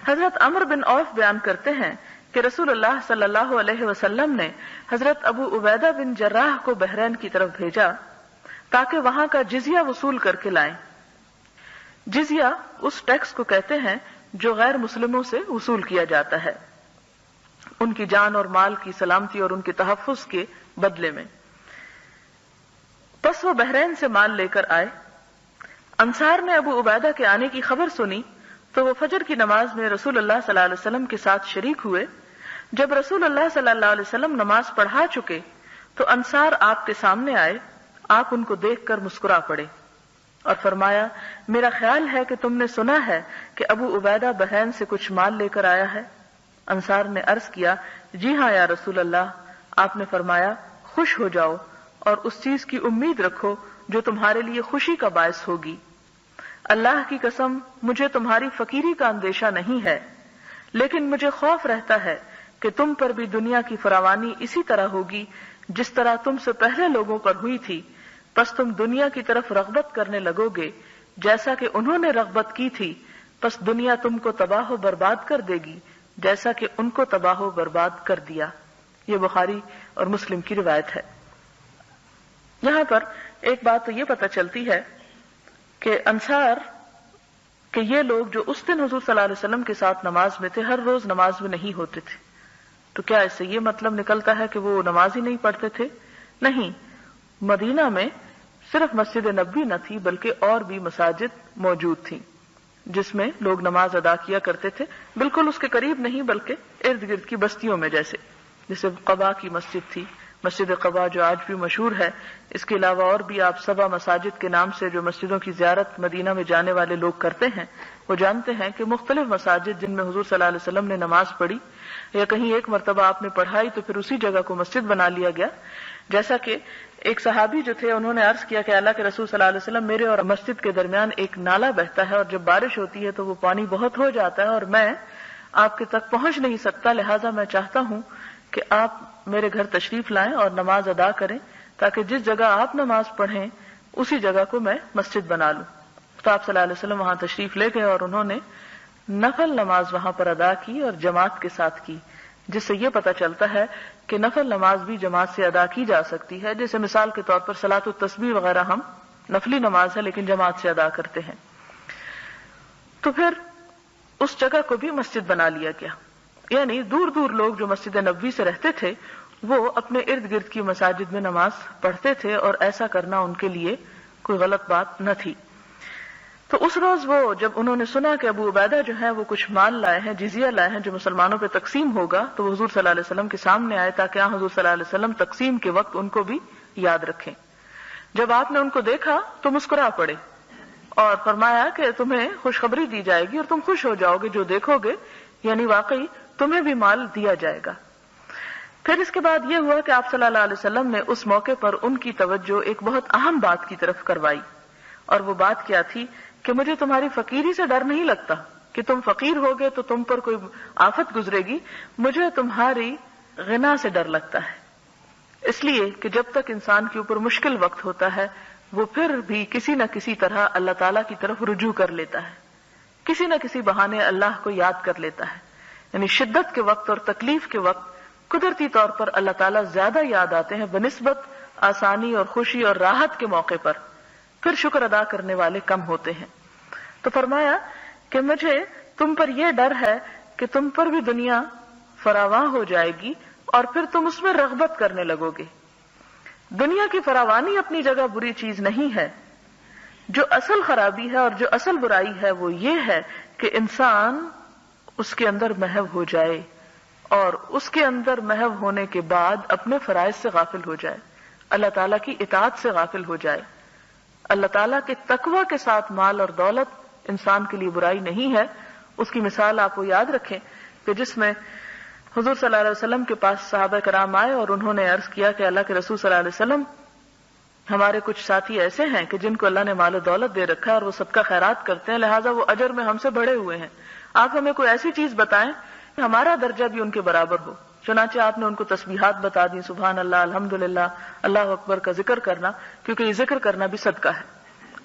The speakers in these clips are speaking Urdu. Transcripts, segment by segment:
حضرت عمر بن عوف بیان کرتے ہیں کہ رسول اللہ صلی اللہ علیہ وسلم نے حضرت ابو عبیدہ بن جراح کو بحرین کی طرف بھیجا تاکہ وہاں کا جزیہ وصول کر کے لائیں۔ جزیہ اس ٹیکس کو کہتے ہیں جو غیر مسلموں سے وصول کیا جاتا ہے ان کی جان اور مال کی سلامتی اور ان کے تحفظ کے بدلے میں۔ پس وہ بحرین سے مال لے کر آئے۔ انصار نے ابو عبیدہ کے آنے کی خبر سنی تو وہ فجر کی نماز میں رسول اللہ صلی اللہ علیہ وسلم کے ساتھ شریک ہوئے۔ جب رسول اللہ صلی اللہ علیہ وسلم نماز پڑھا چکے تو انصار آپ کے سامنے آئے۔ آپ ان کو دیکھ کر مسکرا پڑے اور فرمایا، میرا خیال ہے کہ تم نے سنا ہے کہ ابو عبیدہ بحرین سے کچھ مال لے کر آیا ہے۔ انصار نے عرض کیا، جی ہاں یا رسول اللہ۔ آپ نے فرمایا، خوش ہو جاؤ اور اس چیز کی امید رکھو جو تمہارے لیے خوشی کا باعث ہوگی۔ اللہ کی قسم مجھے تمہاری فقیری کا اندیشہ نہیں ہے، لیکن مجھے خوف رہتا ہے کہ تم پر بھی دنیا کی فراوانی اسی طرح ہوگی جس طرح تم سے پہلے لوگوں پر ہوئی تھی، پس تم دنیا کی طرف رغبت کرنے لگو گے جیسا کہ انہوں نے رغبت کی تھی، پس دنیا تم کو تباہ و برباد کر دے گی جیسا کہ ان کو تباہ و برباد کر دیا۔ یہ بخاری اور مسلم کی روایت ہے۔ یہاں پر ایک بات تو یہ پتہ چلتی ہے کہ انصار کہ یہ لوگ جو اس دن حضور صلی اللہ علیہ وسلم کے ساتھ نماز میں تھے ہر روز نماز میں نہیں ہوتے تھے، تو کیا اس سے یہ مطلب نکلتا ہے کہ وہ نماز ہی نہیں پڑھتے تھے؟ نہیں، مدینہ میں صرف مسجد نبوی نہ تھی بلکہ اور بھی مساجد موجود تھیں جس میں لوگ نماز ادا کیا کرتے تھے، بالکل اس کے قریب نہیں بلکہ ارد گرد کی بستیوں میں، جیسے قباء کی مسجد تھی، مسجد قباء جو آج بھی مشہور ہے۔ اس کے علاوہ اور بھی آپ 7 مساجد کے نام سے جو مسجدوں کی زیارت مدینہ میں جانے والے لوگ کرتے ہیں وہ جانتے ہیں کہ مختلف مساجد جن میں حضور صلی اللہ علیہ وسلم نے نماز پڑھی یا کہیں ایک مرتبہ آپ نے پڑھائی تو پھر اسی جگہ کو مسجد بنا لیا گیا۔ جیسا کہ ایک صحابی جو تھے انہوں نے عرض کیا کہ اللہ کے رسول صلی اللہ علیہ وسلم، میرے اور مسجد کے درمیان ایک نالا بہتا ہے اور جب بارش ہوتی ہے تو وہ پانی بہت ہو جاتا ہے اور میں آپ کے تک پہنچ نہیں سکتا، لہٰذا میں چاہتا ہوں کہ آپ میرے گھر تشریف لائیں اور نماز ادا کریں تاکہ جس جگہ آپ نماز پڑھیں اسی جگہ کو میں مسجد بنا لوں۔ تو آپ صلی اللہ علیہ وسلم وہاں تشریف لے گئے اور انہوں نے نفل نماز وہاں پر ادا کی اور جماعت کے ساتھ کی، جس سے یہ پتہ چلتا ہے کہ نفل نماز بھی جماعت سے ادا کی جا سکتی ہے۔ جیسے مثال کے طور پر صلاۃ التسبیح وغیرہ ہم نفلی نماز ہے لیکن جماعت سے ادا کرتے ہیں۔ تو پھر اس جگہ کو بھی مسجد بنا لیا گیا، یعنی دور دور لوگ جو مسجد نبوی سے رہتے تھے وہ اپنے ارد گرد کی مساجد میں نماز پڑھتے تھے اور ایسا کرنا ان کے لیے کوئی غلط بات نہ تھی۔ تو اس روز وہ جب انہوں نے سنا کہ ابو عبیدہ جو ہے وہ کچھ مال لائے ہیں، جزیہ لائے ہیں جو مسلمانوں پہ تقسیم ہوگا، تو وہ حضور صلی اللہ علیہ وسلم کے سامنے آئے تاکہ حضور صلی اللہ علیہ وسلم تقسیم کے وقت ان کو بھی یاد رکھیں۔ جب آپ نے ان کو دیکھا تو مسکرا پڑے اور فرمایا کہ تمہیں خوشخبری دی جائے گی اور تم خوش ہو جاؤ گے جو دیکھو گے، یعنی واقعی تمہیں بھی مال دیا جائے گا۔ پھر اس کے بعد یہ ہوا کہ آپ صلی اللہ علیہ وسلم نے اس موقع پر ان کی توجہ ایک بہت اہم بات کی طرف کروائی، اور وہ بات کیا تھی کہ مجھے تمہاری فقیری سے ڈر نہیں لگتا کہ تم فقیر ہوگے تو تم پر کوئی آفت گزرے گی، مجھے تمہاری غنا سے ڈر لگتا ہے، اس لیے کہ جب تک انسان کے اوپر مشکل وقت ہوتا ہے وہ پھر بھی کسی نہ کسی طرح اللہ تعالیٰ کی طرف رجوع کر لیتا ہے، کسی نہ کسی بہانے اللہ کو یاد کر لیتا ہے، یعنی شدت کے وقت اور تکلیف کے وقت قدرتی طور پر اللہ تعالیٰ زیادہ یاد آتے ہیں بنسبت آسانی اور خوشی اور راحت کے موقع پر، پھر شکر ادا کرنے والے کم ہوتے ہیں۔ تو فرمایا کہ مجھے تم پر یہ ڈر ہے کہ تم پر بھی دنیا فراواں ہو جائے گی اور پھر تم اس میں رغبت کرنے لگو گے۔ دنیا کی فراوانی اپنی جگہ بری چیز نہیں ہے، جو اصل خرابی ہے اور جو اصل برائی ہے وہ یہ ہے کہ انسان اس کے اندر محو ہو جائے اور اس کے اندر محو ہونے کے بعد اپنے فرائض سے غافل ہو جائے، اللہ تعالیٰ کی اطاعت سے غافل ہو جائے۔ اللہ تعالیٰ کے تقوی کے ساتھ مال اور دولت انسان کے لیے برائی نہیں ہے۔ اس کی مثال آپ وہ یاد رکھیں کہ جس میں حضور صلی اللہ علیہ وسلم کے پاس صحابہ کرام آئے اور انہوں نے عرض کیا کہ اللہ کے رسول صلی اللہ علیہ وسلم، ہمارے کچھ ساتھی ایسے ہیں کہ جن کو اللہ نے مال و دولت دے رکھا ہے اور وہ صدقہ خیرات کرتے ہیں، لہٰذا وہ اجر میں ہم سے بڑھے ہوئے ہیں، آپ ہمیں کوئی ایسی چیز بتائیں کہ ہمارا درجہ بھی ان کے برابر ہو۔ چنانچہ آپ نے ان کو تسبیحات بتا دی، سبحان اللہ، الحمدللہ، اللہ اکبر کا ذکر کرنا، کیونکہ یہ ذکر کرنا بھی صدقہ ہے۔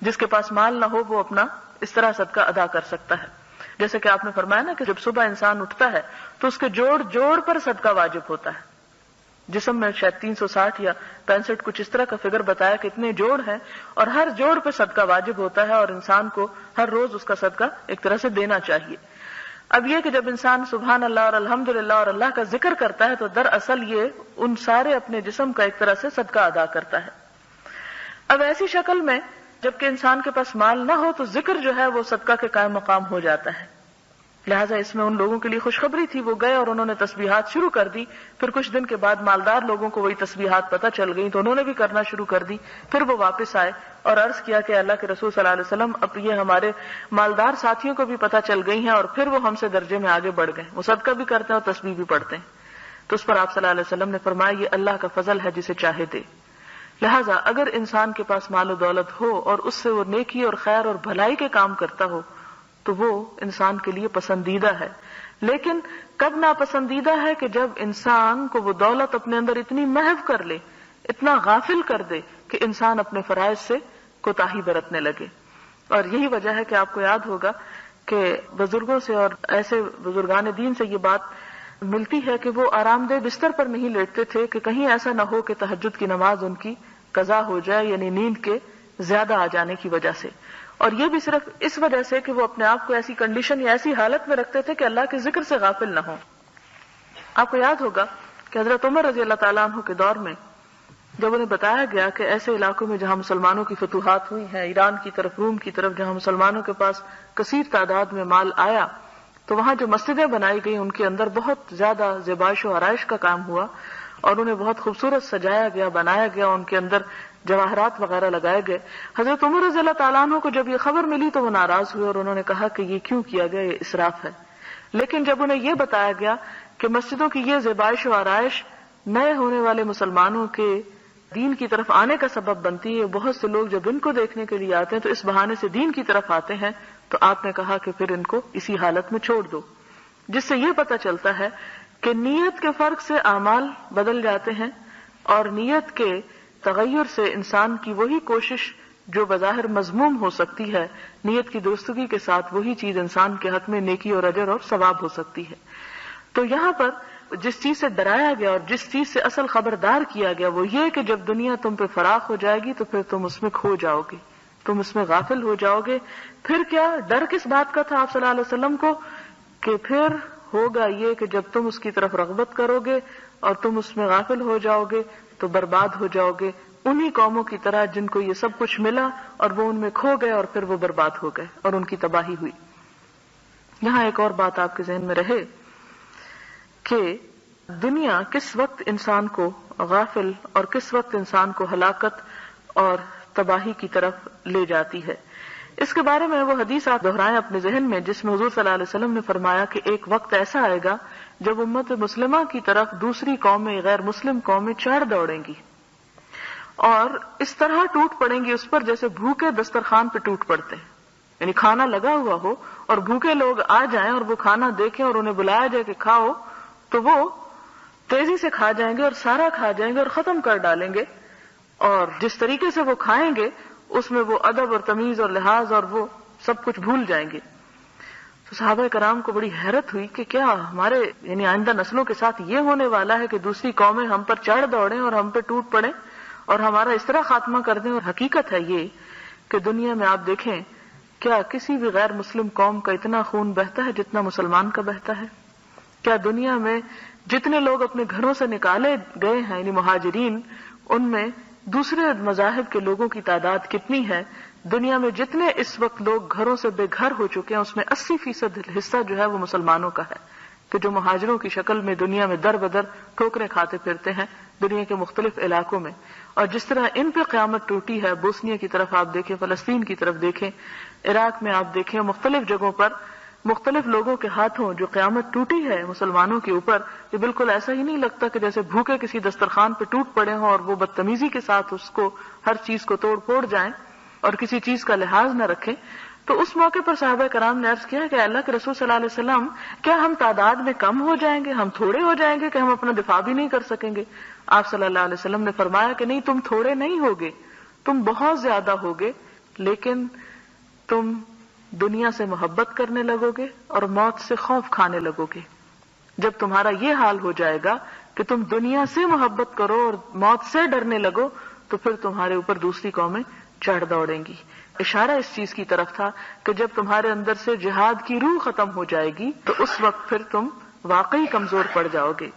جس کے پاس مال نہ ہو وہ اپنا اس طرح صدقہ ادا کر سکتا ہے۔ جیسے کہ آپ نے فرمایا نا کہ جب صبح انسان اٹھتا ہے تو اس کے جوڑ جوڑ پر صدقہ واجب ہوتا ہے. جسم میں شاید 360 یا 65 کچھ اس طرح کا فگر بتایا کہ اتنے جوڑ ہیں اور ہر جوڑ پہ صدقہ واجب ہوتا ہے اور انسان کو ہر روز اس کا صدقہ ایک طرح سے دینا چاہیے. اب یہ کہ جب انسان سبحان اللہ اور الحمدللہ اور اللہ کا ذکر کرتا ہے تو دراصل یہ ان سارے اپنے جسم کا ایک طرح سے صدقہ ادا کرتا ہے. اب ایسی شکل میں جبکہ انسان کے پاس مال نہ ہو تو ذکر جو ہے وہ صدقہ کے قائم مقام ہو جاتا ہے. لہٰذا اس میں ان لوگوں کے لیے خوشخبری تھی، وہ گئے اور انہوں نے تسبیحات شروع کر دی. پھر کچھ دن کے بعد مالدار لوگوں کو وہی تسبیحات پتہ چل گئی تو انہوں نے بھی کرنا شروع کر دی. پھر وہ واپس آئے اور عرض کیا کہ اللہ کے رسول صلی اللہ علیہ وسلم اب یہ ہمارے مالدار ساتھیوں کو بھی پتہ چل گئی ہیں اور پھر وہ ہم سے درجے میں آگے بڑھ گئے، وہ صدقہ بھی کرتے ہیں اور تسبیح بھی پڑھتے ہیں. تو اس پر آپ صلی اللہ علیہ وسلم نے فرمایا یہ اللہ کا فضل ہے جسے چاہے دے. لہٰذا اگر انسان کے پاس مال و دولت ہو اور اس سے وہ نیکی اور خیر اور بھلائی کے کام کرتا ہو تو وہ انسان کے لیے پسندیدہ ہے. لیکن کب ناپسندیدہ ہے کہ جب انسان کو وہ دولت اپنے اندر اتنی محو کر لے، اتنا غافل کر دے کہ انسان اپنے فرائض سے کوتاہی برتنے لگے. اور یہی وجہ ہے کہ آپ کو یاد ہوگا کہ بزرگوں سے اور ایسے بزرگان دین سے یہ بات ملتی ہے کہ وہ آرام دہ بستر پر نہیں لیٹتے تھے کہ کہیں ایسا نہ ہو کہ تہجد کی نماز ان کی قضا ہو جائے، یعنی نیند کے زیادہ آ جانے کی وجہ سے. اور یہ بھی صرف اس وجہ سے کہ وہ اپنے آپ کو ایسی کنڈیشن یا ایسی حالت میں رکھتے تھے کہ اللہ کے ذکر سے غافل نہ ہوں. آپ کو یاد ہوگا کہ حضرت عمر رضی اللہ تعالیٰ عنہ کے دور میں جب انہیں بتایا گیا کہ ایسے علاقوں میں جہاں مسلمانوں کی فتوحات ہوئی ہیں، ایران کی طرف، روم کی طرف، جہاں مسلمانوں کے پاس کثیر تعداد میں مال آیا، تو وہاں جو مسجدیں بنائی گئی ان کے اندر بہت زیادہ زیبائش و آرائش کا کام ہوا اور انہیں بہت خوبصورت سجایا گیا، بنایا گیا، ان کے اندر جواہرات وغیرہ لگائے گئے. حضرت عمر رضی اللہ تعالیٰ عنہ کو جب یہ خبر ملی تو وہ ناراض ہوئے اور انہوں نے کہا کہ یہ کیوں کیا گیا، یہ اسراف ہے. لیکن جب انہیں یہ بتایا گیا کہ مسجدوں کی یہ زیبائش و آرائش نئے ہونے والے مسلمانوں کے دین کی طرف آنے کا سبب بنتی ہے، بہت سے لوگ جب ان کو دیکھنے کے لیے آتے ہیں تو اس بہانے سے دین کی طرف آتے ہیں، تو آپ نے کہا کہ پھر ان کو اسی حالت میں چھوڑ دو. جس سے یہ پتہ چلتا ہے کہ نیت کے فرق سے اعمال بدل جاتے ہیں اور نیت کے تغیر سے انسان کی وہی کوشش جو بظاہر مذموم ہو سکتی ہے، نیت کی درستگی کے ساتھ وہی چیز انسان کے حق میں نیکی اور اجر اور ثواب ہو سکتی ہے. تو یہاں پر جس چیز سے ڈرایا گیا اور جس چیز سے اصل خبردار کیا گیا وہ یہ کہ جب دنیا تم پہ فراخ ہو جائے گی تو پھر تم اس میں کھو جاؤ گے، تم اس میں غافل ہو جاؤ گے. پھر کیا ڈر کس بات کا تھا آپ صلی اللہ علیہ وسلم کو؟ کہ پھر ہوگا یہ کہ جب تم اس کی طرف رغبت کرو گے اور تم اس میں غافل ہو جاؤ گے تو برباد ہو جاؤ گے، انہی قوموں کی طرح جن کو یہ سب کچھ ملا اور وہ ان میں کھو گئے اور پھر وہ برباد ہو گئے اور ان کی تباہی ہوئی. یہاں ایک اور بات آپ کے ذہن میں رہے کہ دنیا کس وقت انسان کو غافل اور کس وقت انسان کو ہلاکت اور تباہی کی طرف لے جاتی ہے. اس کے بارے میں وہ حدیث آپ دہرائیں اپنے ذہن میں جس میں حضور صلی اللہ علیہ وسلم نے فرمایا کہ ایک وقت ایسا آئے گا جب امت مسلمہ کی طرف دوسری قومیں، غیر مسلم قومیں چڑھ دوڑیں گی اور اس طرح ٹوٹ پڑیں گی اس پر جیسے بھوکے دسترخوان پہ ٹوٹ پڑتے ہیں. یعنی کھانا لگا ہوا ہو اور بھوکے لوگ آ جائیں اور وہ کھانا دیکھیں اور انہیں بلایا جائے کہ کھاؤ تو وہ تیزی سے کھا جائیں گے اور سارا کھا جائیں گے اور ختم کر ڈالیں گے، اور جس طریقے سے وہ کھائیں گے اس میں وہ ادب اور تمیز اور لحاظ اور وہ سب کچھ بھول جائیں گے. تو صحابہ کرام کو بڑی حیرت ہوئی کہ کیا ہمارے یعنی آئندہ نسلوں کے ساتھ یہ ہونے والا ہے کہ دوسری قومیں ہم پر چڑھ دوڑیں اور ہم پہ ٹوٹ پڑیں اور ہمارا اس طرح خاتمہ کر دیں. اور حقیقت ہے یہ کہ دنیا میں آپ دیکھیں کیا کسی بھی غیر مسلم قوم کا اتنا خون بہتا ہے جتنا مسلمان کا بہتا ہے؟ کیا دنیا میں جتنے لوگ اپنے گھروں سے نکالے گئے ہیں یعنی مہاجرین، ان میں دوسرے مذاہب کے لوگوں کی تعداد کتنی ہے؟ دنیا میں جتنے اس وقت لوگ گھروں سے بے گھر ہو چکے ہیں اس میں 80% حصہ جو ہے وہ مسلمانوں کا ہے، کہ جو مہاجروں کی شکل میں دنیا میں در بدر ٹھوکریں کھاتے پھرتے ہیں دنیا کے مختلف علاقوں میں. اور جس طرح ان پہ قیامت ٹوٹی ہے، بوسنیا کی طرف آپ دیکھیں، فلسطین کی طرف دیکھیں، عراق میں آپ دیکھیں، مختلف جگہوں پر مختلف لوگوں کے ہاتھوں جو قیامت ٹوٹی ہے مسلمانوں کے اوپر، یہ بالکل ایسا ہی نہیں لگتا کہ جیسے بھوکے کسی دسترخوان پہ ٹوٹ پڑے ہوں اور وہ بدتمیزی کے ساتھ اس کو ہر چیز کو توڑ پھوڑ جائیں اور کسی چیز کا لحاظ نہ رکھیں. تو اس موقع پر صحابہ کرام نے عرض کیا کہ اللہ کے رسول صلی اللہ علیہ وسلم کیا ہم تعداد میں کم ہو جائیں گے، ہم تھوڑے ہو جائیں گے کہ ہم اپنا دفاع بھی نہیں کر سکیں گے؟ آپ صلی اللہ علیہ وسلم نے فرمایا کہ نہیں، تم تھوڑے نہیں ہوگے، تم بہت زیادہ ہوگے، لیکن تم دنیا سے محبت کرنے لگو گے اور موت سے خوف کھانے لگو گے۔ جب تمہارا یہ حال ہو جائے گا کہ تم دنیا سے محبت کرو اور موت سے ڈرنے لگو، تو پھر تمہارے اوپر دوسری قومیں چڑھ دوڑیں گی۔ اشارہ اس چیز کی طرف تھا کہ جب تمہارے اندر سے جہاد کی روح ختم ہو جائے گی تو اس وقت پھر تم واقعی کمزور پڑ جاؤ گے۔